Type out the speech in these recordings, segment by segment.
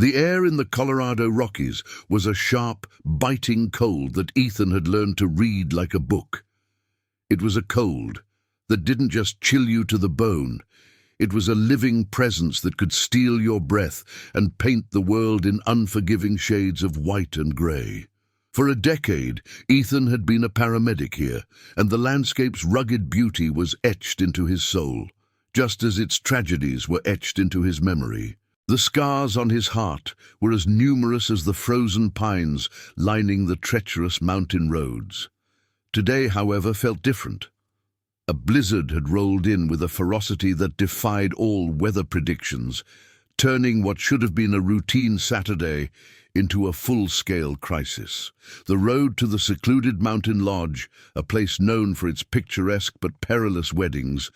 The air in the Colorado Rockies was a sharp, biting cold that Ethan had learned to read like a book. It was a cold that didn't just chill you to the bone. It was a living presence that could steal your breath and paint the world in unforgiving shades of white and grey. For a decade, Ethan had been a paramedic here, and the landscape's rugged beauty was etched into his soul, just as its tragedies were etched into his memory. The scars on his heart were as numerous as the frozen pines lining the treacherous mountain roads. Today, however, felt different. A blizzard had rolled in with a ferocity that defied all weather predictions, turning what should have been a routine Saturday into a full-scale crisis. The road to the secluded mountain lodge, a place known for its picturesque but perilous weddings,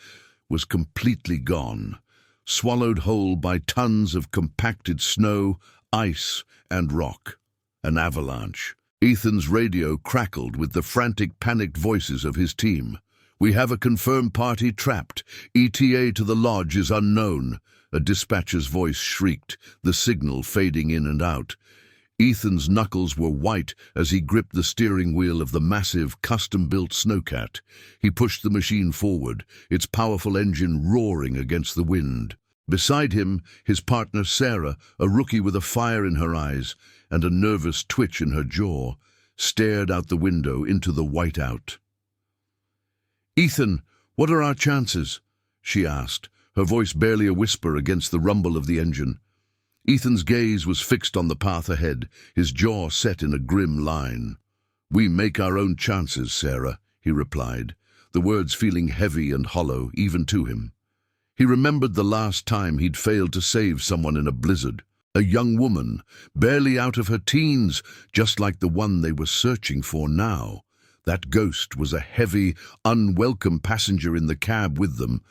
was completely gone, swallowed whole by tons of compacted snow, ice, and rock. An avalanche. Ethan's radio crackled with the frantic, panicked voices of his team. "We have a confirmed party trapped. ETA to the lodge is unknown," a dispatcher's voice shrieked, the signal fading in and out. Ethan's knuckles were white as he gripped the steering wheel of the massive, custom-built snowcat. He pushed the machine forward, its powerful engine roaring against the wind. Beside him, his partner Sarah, a rookie with a fire in her eyes and a nervous twitch in her jaw, stared out the window into the whiteout. "Ethan, what are our chances?" she asked, her voice barely a whisper against the rumble of the engine. Ethan's gaze was fixed on the path ahead, his jaw set in a grim line. "We make our own chances, Sarah," he replied, the words feeling heavy and hollow even to him. He remembered the last time he'd failed to save someone in a blizzard. A young woman, barely out of her teens, just like the one they were searching for now. That ghost was a heavy, unwelcome passenger in the cab with them,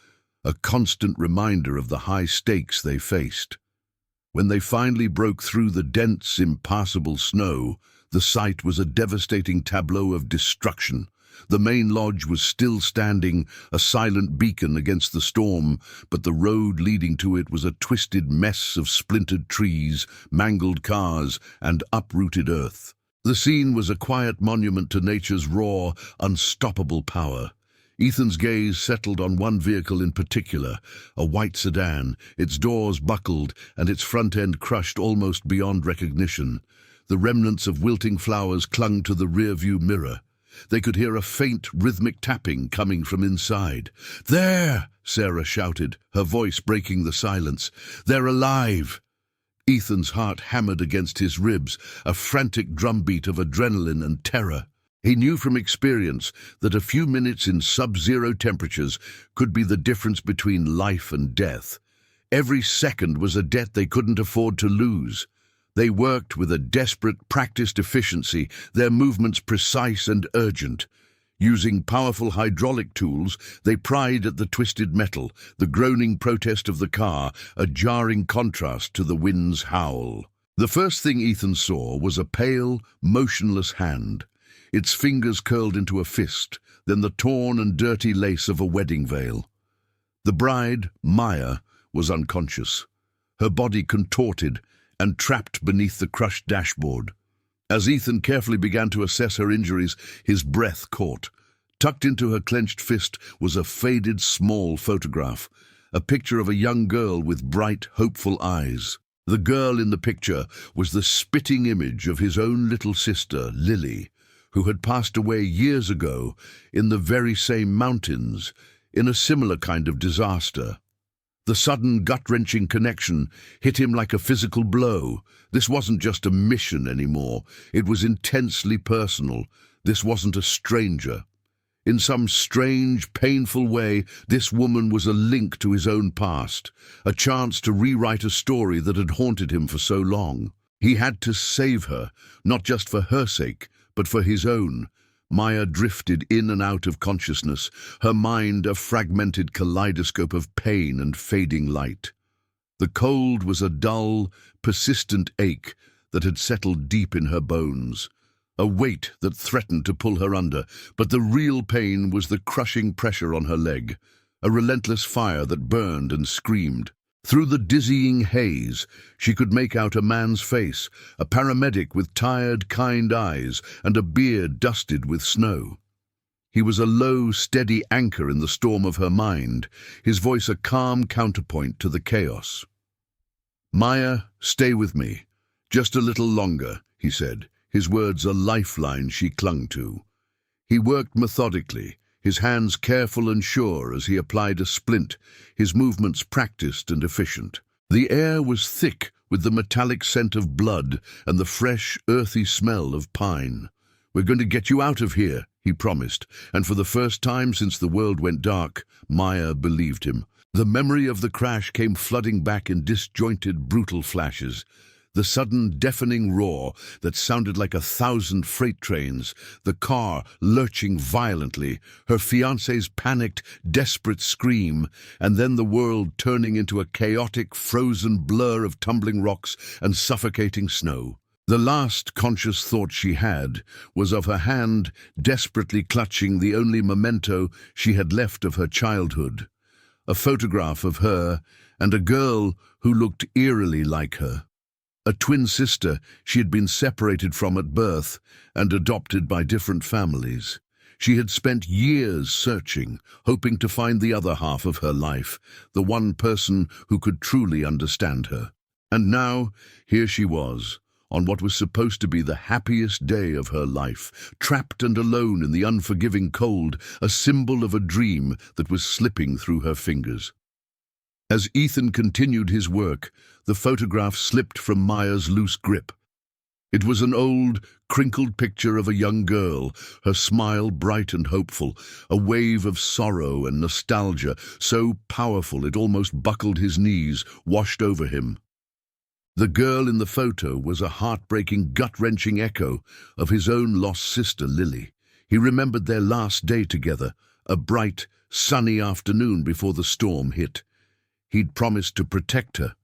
a constant reminder of the high stakes they faced. When they finally broke through the dense, impassable snow, the sight was a devastating tableau of destruction. The main lodge was still standing, a silent beacon against the storm, but the road leading to it was a twisted mess of splintered trees, mangled cars, and uprooted earth. The scene was a quiet monument to nature's raw, unstoppable power. Ethan's gaze settled on one vehicle in particular, a white sedan, its doors buckled and its front end crushed almost beyond recognition. The remnants of wilting flowers clung to the rearview mirror. They could hear a faint, rhythmic tapping coming from inside. "There!" Sarah shouted, her voice breaking the silence. "They're alive!" Ethan's heart hammered against his ribs, a frantic drumbeat of adrenaline and terror. He knew from experience that a few minutes in sub-zero temperatures could be the difference between life and death. Every second was a debt they couldn't afford to lose. They worked with a desperate, practiced efficiency, their movements precise and urgent. Using powerful hydraulic tools, they pried at the twisted metal, the groaning protest of the car, a jarring contrast to the wind's howl. The first thing Ethan saw was a pale, motionless hand. Its fingers curled into a fist, then the torn and dirty lace of a wedding veil. The bride, Maya, was unconscious, her body contorted and trapped beneath the crushed dashboard. As Ethan carefully began to assess her injuries, his breath caught. Tucked into her clenched fist was a faded small photograph, a picture of a young girl with bright, hopeful eyes. The girl in the picture was the spitting image of his own little sister, Lily, who had passed away years ago in the very same mountains, in a similar kind of disaster. The sudden, gut-wrenching connection hit him like a physical blow. This wasn't just a mission anymore. It was intensely personal. This wasn't a stranger. In some strange, painful way, this woman was a link to his own past, a chance to rewrite a story that had haunted him for so long. He had to save her, not just for her sake, but for his own. Maya drifted in and out of consciousness, her mind a fragmented kaleidoscope of pain and fading light. The cold was a dull, persistent ache that had settled deep in her bones, a weight that threatened to pull her under, but the real pain was the crushing pressure on her leg, a relentless fire that burned and screamed. Through the dizzying haze, she could make out a man's face, a paramedic with tired, kind eyes and a beard dusted with snow. He was a low, steady anchor in the storm of her mind, his voice a calm counterpoint to the chaos. "Maya, stay with me. Just a little longer," he said, his words a lifeline she clung to. He worked methodically, his hands careful and sure as he applied a splint, his movements practiced and efficient. The air was thick with the metallic scent of blood and the fresh, earthy smell of pine. "We're going to get you out of here," he promised, and for the first time since the world went dark, Maya believed him. The memory of the crash came flooding back in disjointed, brutal flashes. The sudden, deafening roar that sounded like 1,000 freight trains, the car lurching violently, her fiancé's panicked, desperate scream, and then the world turning into a chaotic, frozen blur of tumbling rocks and suffocating snow. The last conscious thought she had was of her hand desperately clutching the only memento she had left of her childhood, a photograph of her and a girl who looked eerily like her. A twin sister she had been separated from at birth and adopted by different families. She had spent years searching, hoping to find the other half of her life, the one person who could truly understand her. And now, here she was, on what was supposed to be the happiest day of her life, trapped and alone in the unforgiving cold, a symbol of a dream that was slipping through her fingers. As Ethan continued his work, the photograph slipped from Maya's loose grip. It was an old, crinkled picture of a young girl, her smile bright and hopeful, a wave of sorrow and nostalgia, so powerful it almost buckled his knees, washed over him. The girl in the photo was a heartbreaking, gut-wrenching echo of his own lost sister, Lily. He remembered their last day together, a bright, sunny afternoon before the storm hit. He'd promised to protect her,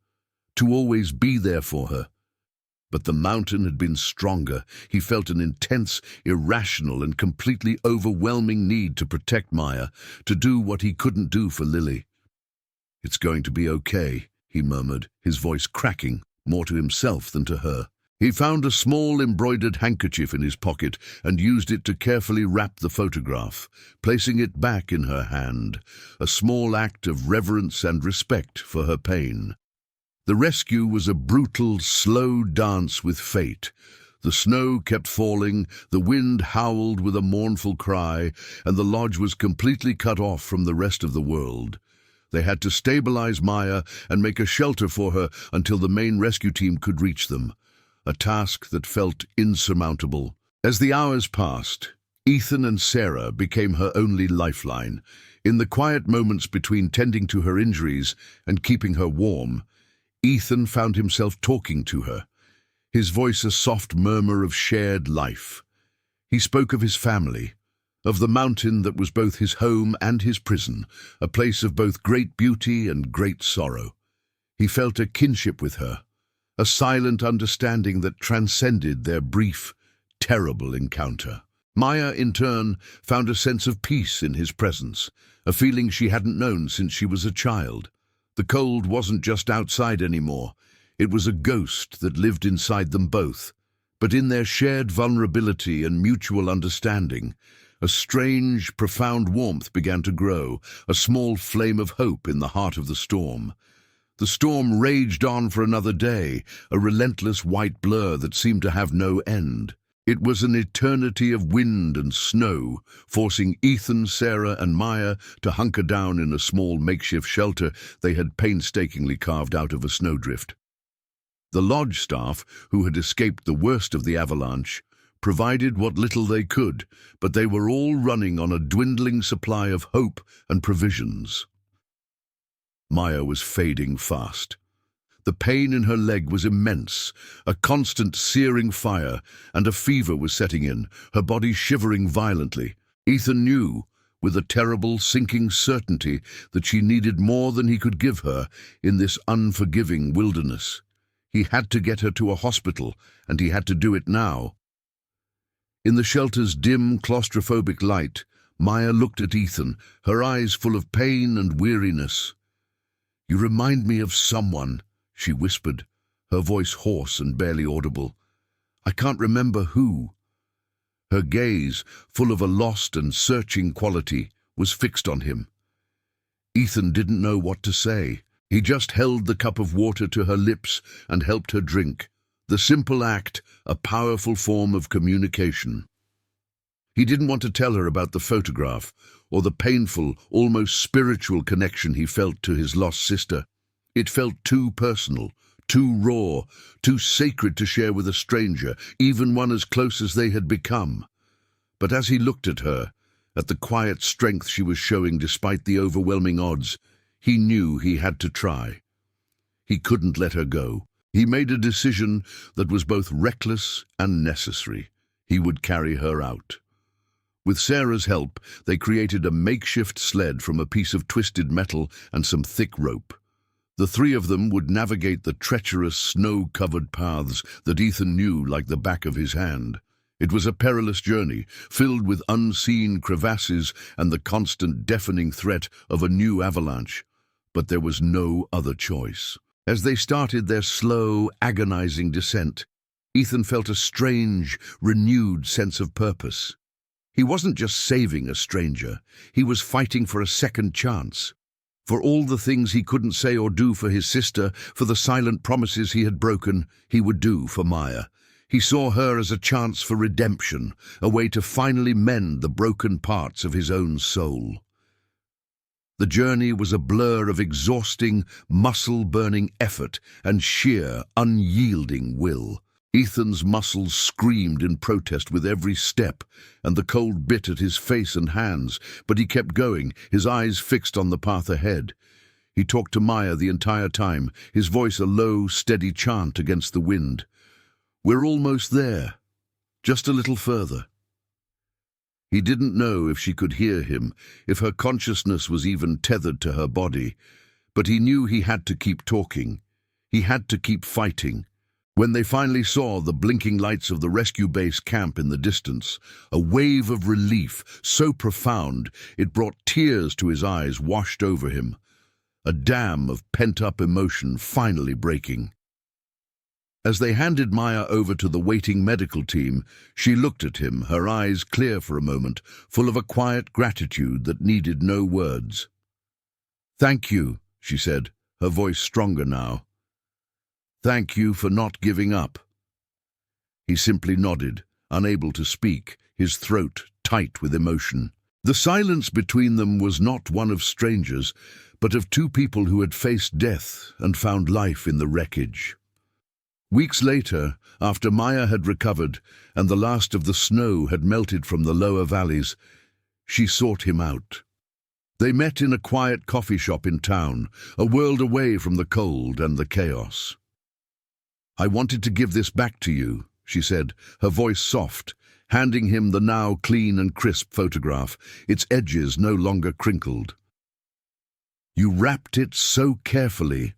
to always be there for her. But the mountain had been stronger. He felt an intense, irrational and completely overwhelming need to protect Maya, to do what he couldn't do for Lily. "It's going to be okay," he murmured, his voice cracking, more to himself than to her. He found a small embroidered handkerchief in his pocket and used it to carefully wrap the photograph, placing it back in her hand, a small act of reverence and respect for her pain. The rescue was a brutal, slow dance with fate. The snow kept falling, the wind howled with a mournful cry, and the lodge was completely cut off from the rest of the world. They had to stabilize Maya and make a shelter for her until the main rescue team could reach them, a task that felt insurmountable. As the hours passed, Ethan and Sarah became her only lifeline. In the quiet moments between tending to her injuries and keeping her warm, Ethan found himself talking to her, his voice a soft murmur of shared life. He spoke of his family, of the mountain that was both his home and his prison, a place of both great beauty and great sorrow. He felt a kinship with her, a silent understanding that transcended their brief, terrible encounter. Maya, in turn, found a sense of peace in his presence, a feeling she hadn't known since she was a child. The cold wasn't just outside anymore. It was a ghost that lived inside them both. But in their shared vulnerability and mutual understanding, a strange, profound warmth began to grow, a small flame of hope in the heart of the storm. The storm raged on for another day, a relentless white blur that seemed to have no end. It was an eternity of wind and snow, forcing Ethan, Sarah, and Maya to hunker down in a small makeshift shelter they had painstakingly carved out of a snowdrift. The lodge staff, who had escaped the worst of the avalanche, provided what little they could, but they were all running on a dwindling supply of hope and provisions. Maya was fading fast. The pain in her leg was immense, a constant searing fire, and a fever was setting in, her body shivering violently. Ethan knew, with a terrible, sinking certainty, that she needed more than he could give her in this unforgiving wilderness. He had to get her to a hospital, and he had to do it now. In the shelter's dim, claustrophobic light, Maya looked at Ethan, her eyes full of pain and weariness. "You remind me of someone," she whispered, her voice hoarse and barely audible. "I can't remember who." Her gaze, full of a lost and searching quality, was fixed on him. Ethan didn't know what to say. He just held the cup of water to her lips and helped her drink. The simple act, a powerful form of communication. He didn't want to tell her about the photograph or the painful, almost spiritual connection he felt to his lost sister. It felt too personal, too raw, too sacred to share with a stranger, even one as close as they had become. But as he looked at her, at the quiet strength she was showing despite the overwhelming odds, he knew he had to try. He couldn't let her go. He made a decision that was both reckless and necessary. He would carry her out. With Sarah's help, they created a makeshift sled from a piece of twisted metal and some thick rope. The three of them would navigate the treacherous, snow-covered paths that Ethan knew like the back of his hand. It was a perilous journey, filled with unseen crevasses and the constant deafening threat of a new avalanche. But there was no other choice. As they started their slow, agonizing descent, Ethan felt a strange, renewed sense of purpose. He wasn't just saving a stranger, he was fighting for a second chance. For all the things he couldn't say or do for his sister, for the silent promises he had broken, he would do for Maya. He saw her as a chance for redemption, a way to finally mend the broken parts of his own soul. The journey was a blur of exhausting, muscle-burning effort and sheer, unyielding will. Ethan's muscles screamed in protest with every step, and the cold bit at his face and hands, but he kept going, his eyes fixed on the path ahead. He talked to Maya the entire time, his voice a low, steady chant against the wind. "We're almost there. Just a little further." He didn't know if she could hear him, if her consciousness was even tethered to her body, but he knew he had to keep talking. He had to keep fighting. When they finally saw the blinking lights of the rescue base camp in the distance, a wave of relief so profound it brought tears to his eyes washed over him, a dam of pent-up emotion finally breaking. As they handed Maya over to the waiting medical team, she looked at him, her eyes clear for a moment, full of a quiet gratitude that needed no words. "Thank you," she said, her voice stronger now. "Thank you for not giving up." He simply nodded, unable to speak, his throat tight with emotion. The silence between them was not one of strangers, but of two people who had faced death and found life in the wreckage. Weeks later, after Maya had recovered and the last of the snow had melted from the lower valleys, she sought him out. They met in a quiet coffee shop in town, a world away from the cold and the chaos. "I wanted to give this back to you," she said, her voice soft, handing him the now clean and crisp photograph, its edges no longer crinkled. "You wrapped it so carefully."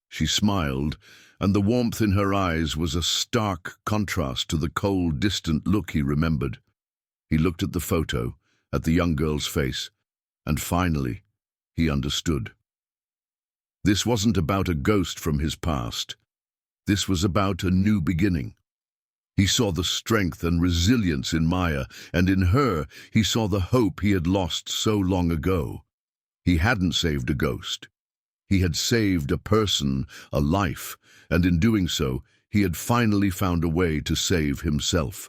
She smiled, and the warmth in her eyes was a stark contrast to the cold, distant look he remembered. He looked at the photo, at the young girl's face, and finally, he understood. This wasn't about a ghost from his past. This was about a new beginning. He saw the strength and resilience in Maya, and in her he saw the hope he had lost so long ago. He hadn't saved a ghost. He had saved a person, a life, and in doing so, he had finally found a way to save himself.